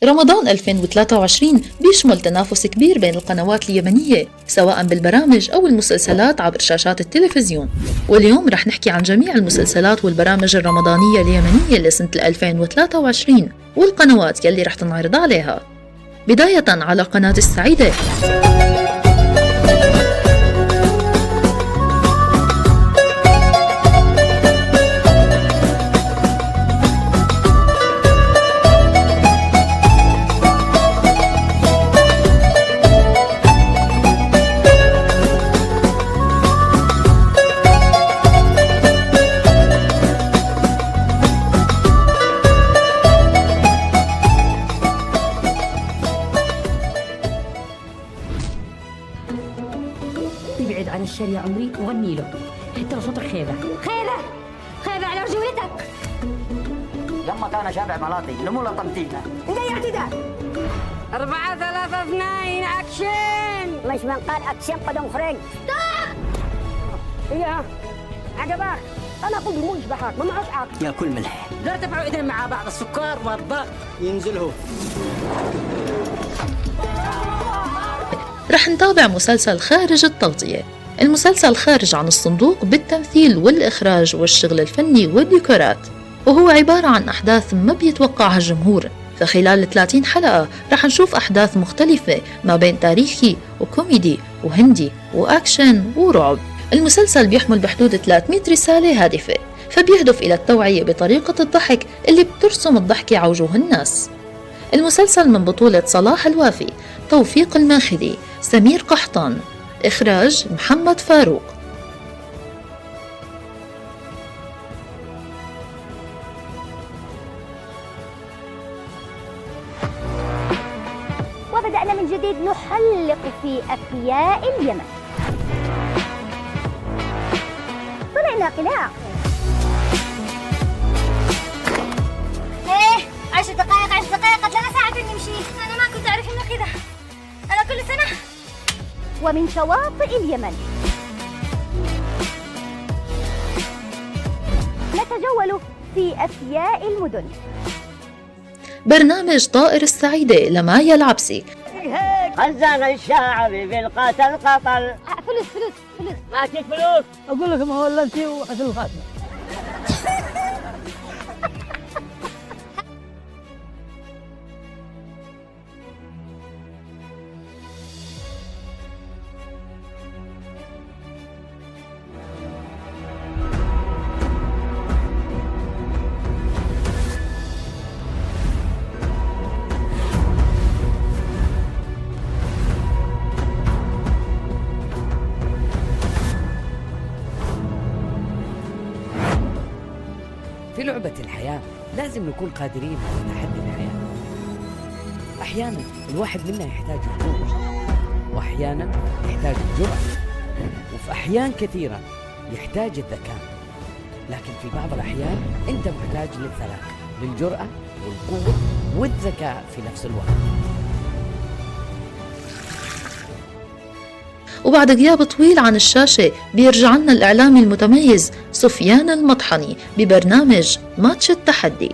رمضان 2023 بيشمل تنافس كبير بين القنوات اليمنية سواء بالبرامج أو المسلسلات عبر شاشات التلفزيون. واليوم رح نحكي عن جميع المسلسلات والبرامج الرمضانية اليمنية لسنة 2023 والقنوات يلي رح تنعرض عليها. بداية على قناة السعيدة. ابعد عن الشر يا عمري وغني له حتى لو صوتك خيبة خيبة على رجولتك. يمك انا شابع ملاطي لمو لطمتينا انت اعتداء 4-3-2 اكشن. مش من قال اكشن قدم خرين. ايه عجبك؟ انا اقول مو يشبهك ما معك عقل. يا كل ملح لا تفعلوا اذن مع بعض السكر والضغط. ينزل هو. رح نتابع مسلسل خارج التغطية. المسلسل خارج عن الصندوق بالتمثيل والإخراج والشغل الفني والديكورات، وهو عبارة عن أحداث ما بيتوقعها الجمهور. فخلال 30 حلقة رح نشوف أحداث مختلفة ما بين تاريخي وكوميدي وهندي وأكشن ورعب. المسلسل بيحمل بحدود 300 رسالة هادفة، فبيهدف إلى التوعية بطريقة الضحك اللي بترسم الضحكة على وجوه الناس. المسلسل من بطولة صلاح الوافي، توفيق الماخذي، سمير قحطان، إخراج محمد فاروق. وبدأنا من جديد نحلق في أفياء اليمن. طلعنا قلاع. 10 دقائق قد لنا ساعة نمشي. أنا ما كنت أعرف إنه كذا. أنا كل سنة. ومن شواطئ اليمن نتجول في أفياء المدن. برنامج طائر السعيدة لمايا العبسي. خزان الشعب بالقتل قتل. فلوس. معك فلوس. اقول لك ما هو الا انت وحسن الخاتمه. في لعبة الحياة لازم نكون قادرين على تحدي الحياة. أحيانا الواحد منا يحتاج القوة، وأحيانا يحتاج الجرأة، وفي أحيان كثيرة يحتاج الذكاء. لكن في بعض الأحيان أنت محتاج للثلاث، للجرأة والقوة والذكاء في نفس الوقت. وبعد غياب طويل عن الشاشة بيرجع لنا الإعلامي المتميز سفيان المطحني ببرنامج ماتش التحدي.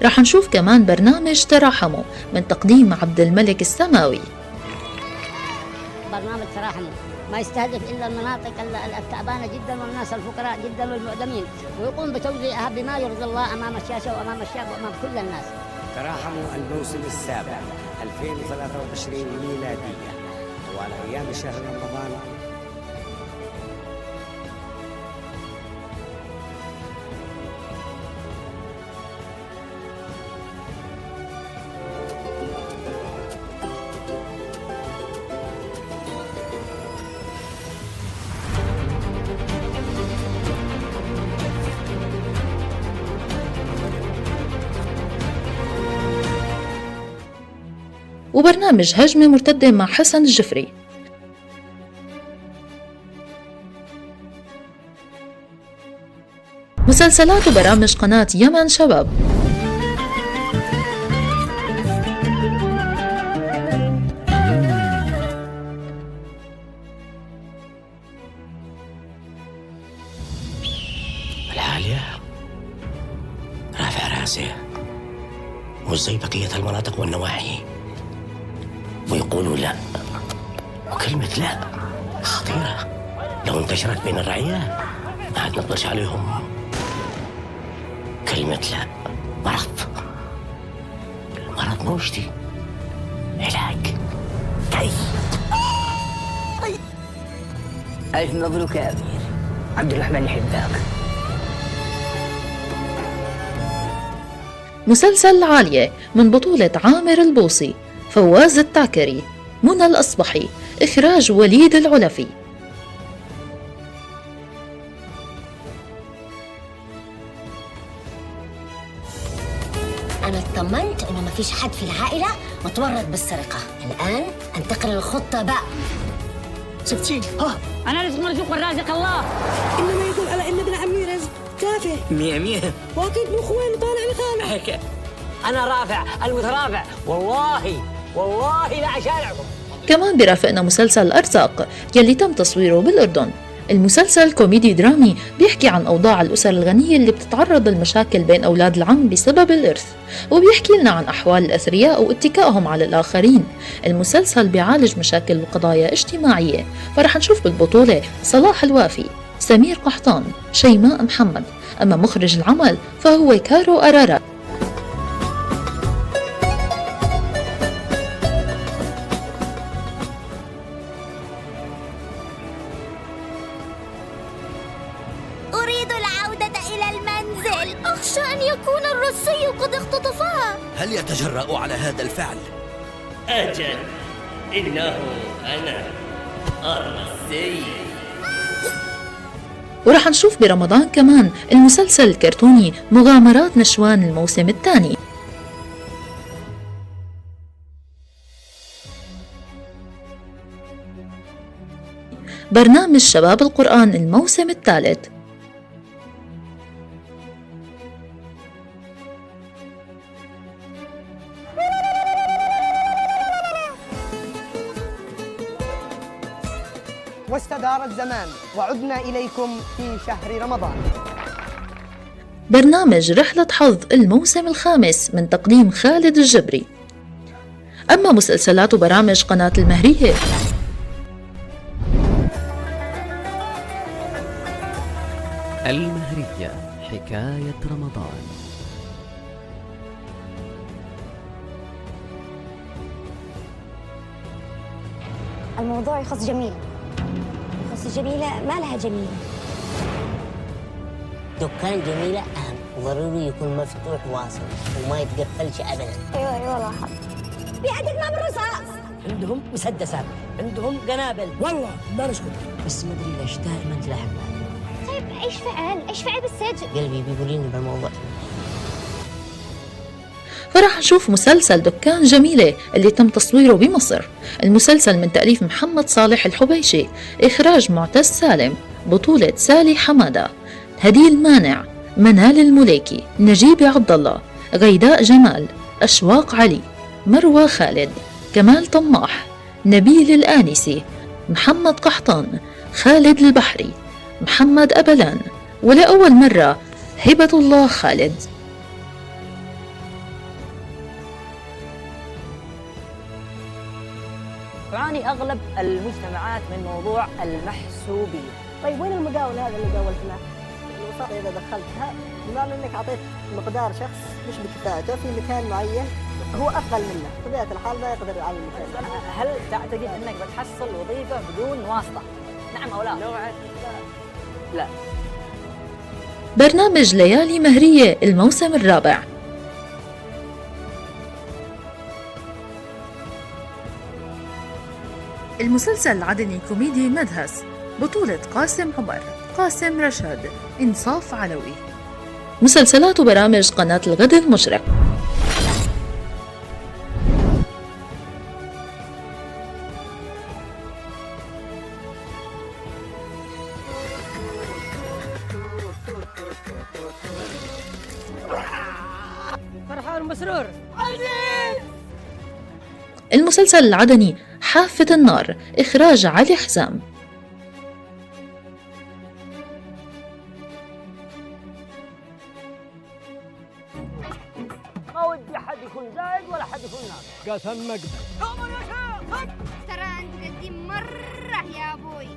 رح نشوف كمان برنامج تراحموا من تقديم عبد الملك السماوي. برنامج تراحموا ما يستهدف إلا المناطق التعبانة جدا والناس الفقراء جدا والمعدمين، ويقوم بتوزيعها بما يرضي الله أمام الشاشة وأمام الشعب وأمام كل الناس. تراحموا الموسم السابع 2023 ميلادية طوال أيام شهر رمضان. وبرنامج هجمة مرتدة مع حسن الجفري. مسلسلات وبرامج قناة يمن شباب. العالية رافع راسه مش زي بقية المناطق والنواحي، ويقولوا لا، وكلمة لا خطيرة لو انتشرت بين الرعية ما عاد نقدرش عليهم. كلمة لا مرض موجتي، علاج كي. ألف مبروك يا أمير، عبد الرحمن يحبك. مسلسل عالية من بطولة عامر البوصي، فواز التاكري، منى الأصبحي، إخراج وليد العلفي. أنا اطمنت إنه ما فيش حد في العائلة متورط بالسرقة. الآن أنتقل للخطة بقى. شفتي؟ أنا رزق مرزوق والرازق الله. إنما يدل على إن ابن عمي رزق تافه 100 وأكيد مو خوين طالع لخانه. هيك أنا رافع المترابع، والله لا أشارعكم. كمان برافقنا مسلسل الأرزاق يلي تم تصويره بالأردن. المسلسل كوميدي درامي بيحكي عن أوضاع الأسر الغنية اللي بتتعرض للمشاكل بين أولاد العم بسبب الإرث، وبيحكي لنا عن أحوال الأثرياء واتكائهم على الآخرين. المسلسل بيعالج مشاكل وقضايا اجتماعية، فرح نشوف بالبطولة صلاح الوافي، سمير قحطان، شيماء محمد. أما مخرج العمل فهو كارو أرارا. أريد العودة إلى المنزل. أخشى أن يكون الرصي قد اختطفها. هل يتجرأ على هذا الفعل؟ أجل، إنه أنا الرصي. ورح نشوف برمضان كمان المسلسل الكرتوني مغامرات نشوان الموسم الثاني. برنامج شباب القرآن الموسم الثالث. واستدار الزمان وعدنا إليكم في شهر رمضان. برنامج رحلة حظ الموسم الخامس من تقديم خالد الجبري. أما مسلسلات وبرامج قناة المهرية المهرية حكاية رمضان. الموضوع يخص جميلة. يخص جميلة، ما لها جميلة. دكان جميلة أهم، ضروري يكون مفتوح واصل وما يتقفلش أبدا. أيوة لاحظ. في عدد ما بالرصاص. عندهم مسدسات، عندهم قنابل. والله ما نسكت. بس ما أدري ليش دائما تلاحق. طيب إيش فعل بالسجن؟ قلبي بيقوليني بالموضوع. فرح نشوف مسلسل دكان جميلة اللي تم تصويره بمصر. المسلسل من تأليف محمد صالح الحبيشي، إخراج معتز سالم، بطولة سالي حمادة، هديل مانع، منال المليكي، نجيب عبد الله، غيداء جمال، أشواق علي، مروى خالد، كمال طماح، نبيل الآنسي، محمد قحطان، خالد البحري، محمد أبلان، ولأول مرة هبة الله خالد. تعاني أغلب المجتمعات من موضوع المحسوبية. طيب وين المقاول هذا اللي قاولتنا؟ الوساطة إذا دخلتها بما أنك أعطيت مقدار شخص مش بكفاءته في مكان معين هو أفضل منه، بطبيعة الحال لا يقدر على المكان. هل تعتقد أنك بتحصل وظيفة بدون واسطة؟ نعم أو لا؟ لا. برنامج ليالي مهرية الموسم الرابع. المسلسل العدني كوميدي مدهس، بطولة قاسم عمر، قاسم رشاد، إنصاف علوي. مسلسلات وبرامج قناة الغد المشرق. بسرور. المسلسل العدني حافة النار، إخراج علي حزام. ما ودي حد يكون زايد ولا حد يكون ناقص. قسم مقبل. ترى انت قديم مرة يا ابوي.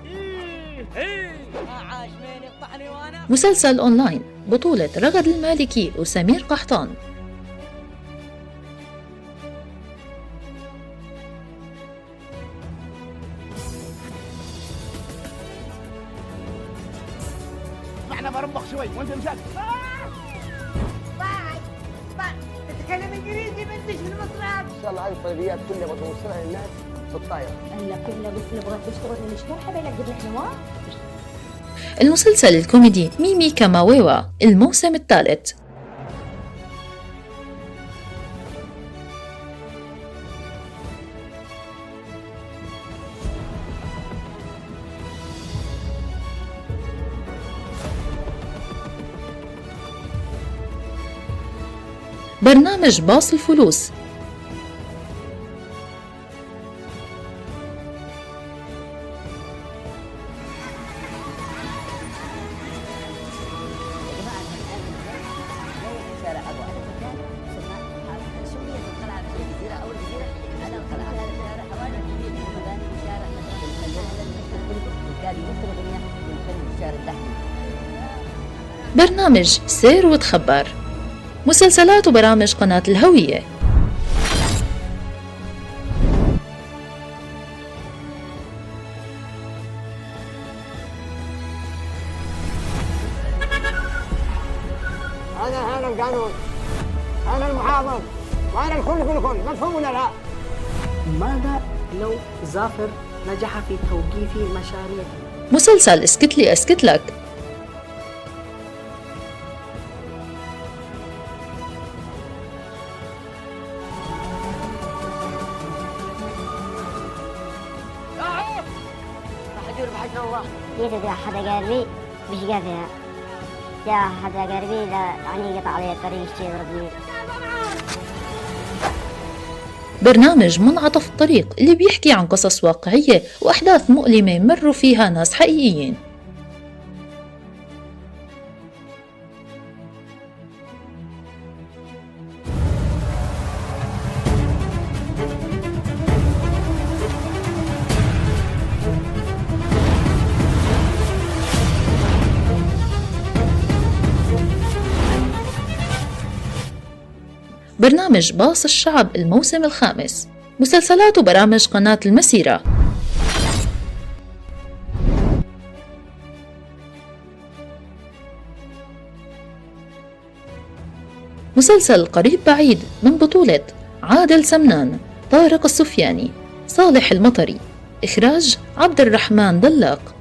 ما عاش مين يقطعني وانا. مسلسل أونلاين بطولة رغد المالكي وسمير قحطان. احنا برمخ شوي وانت مشاكل. تتكلم انجليزي منتج في المصرف. ان شاء الله هذه الطلبيات كلها بتوصلها للناس بالطايره. هلا كلنا بس نبغى تشتغل نشتغل حبايبك قبل حلوات. المسلسل الكوميدي ميمي كاماويوا، الموسم الثالث. برنامج باص الفلوس. برنامج سير وتخبر. مسلسلات وبرامج قناة الهوية. أنا القانون، أنا المحافظ، وأنا الكل في الكل، مفهوم ولا لا؟ ماذا لو ظافر نجح في توقيف مشاريع؟ مسلسل اسكت لي اسكت لك. كيف يا حدا قربي مش قافها يا حدا قربي لا يعني قطع علي الطريق شي يضربني. برنامج منعطف الطريق اللي بيحكي عن قصص واقعية وأحداث مؤلمة مروا فيها ناس حقيقيين. برنامج باص الشعب، الموسم الخامس. مسلسلات وبرامج قناة المسيرة. مسلسل قريب بعيد من بطولة عادل سمنان، طارق السفياني، صالح المطري، إخراج عبد الرحمن دلاق.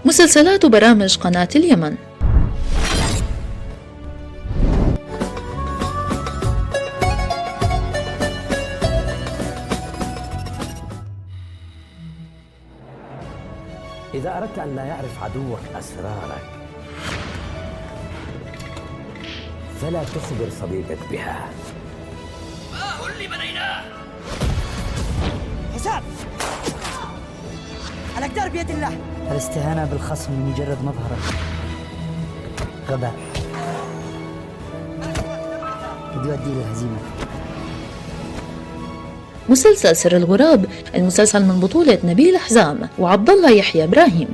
مسلسلات وبرامج قناة اليمن. إذا أردت أن لا يعرف عدوك أسرارك فلا تخبر صديقك بها. ما هو اللي بنيناه؟ حساب الأقدار بيد الله. الاستهانة بالخصم لمجرد مظهره غباء يؤدي للهزيمة. مسلسل سر الغراب، المسلسل من بطولة نبيل حزام وعبد الله يحيى إبراهيم.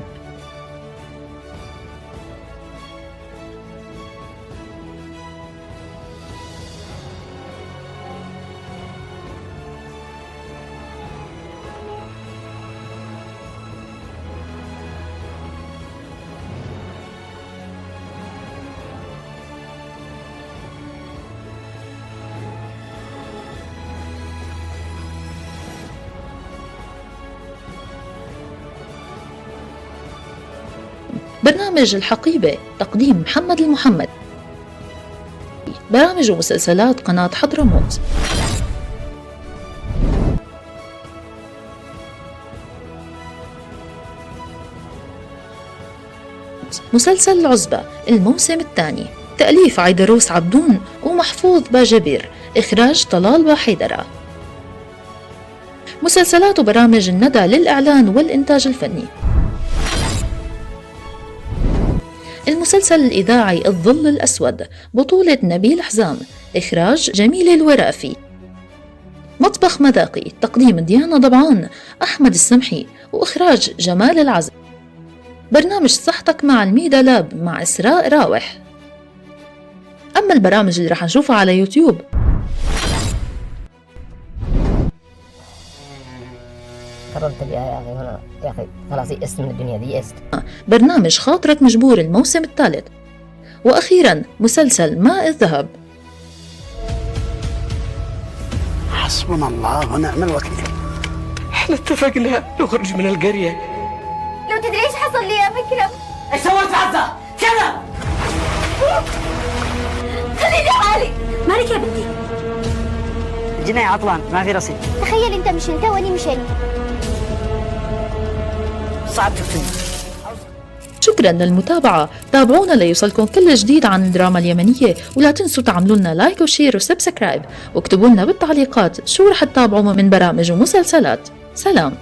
برنامج الحقيبة، تقديم محمد المحمد. برامج ومسلسلات قناة حضرموت. مسلسل العزبة، الموسم الثاني، تأليف عيدروس عبدون ومحفوظ باجبير، إخراج طلال باحيدرة. مسلسلات وبرامج الندى للإعلان والإنتاج الفني. المسلسل الإذاعي الظل الأسود بطولة نبيل حزام، إخراج جميل الورافي. مطبخ مذاقي، تقديم ديانا ضبعان، أحمد السمحي، وإخراج جمال العزب. برنامج صحتك مع الميدا لاب مع إسراء راوح. أما البرامج اللي رح نشوفها على يوتيوب: قررت بها يا أخي هنا، يا أخي خلاص يئست من الدنيا دي، يئست. برنامج خاطرك مجبور الموسم الثالث. وأخيرا مسلسل ماء الذهب. حسبنا الله ونعم الوكيل. احنا اتفقنا نخرج من القرية. لو تدري ايش حصل لي يا مكرم. ايش سويت في عزة؟ كذا خليني حالي. مالك يا بنتي؟ الجناية عطلان ما في رصيد. تخيل انت مش انت واني مش انا. صعب تفتني. شكرا للمتابعة، تابعونا ليوصلكم كل جديد عن الدراما اليمنية، ولا تنسوا تعملوا لنا لايك وشير وسبسكرايب، واكتبوا لنا بالتعليقات شو رح تتابعوا من برامج ومسلسلات. سلام.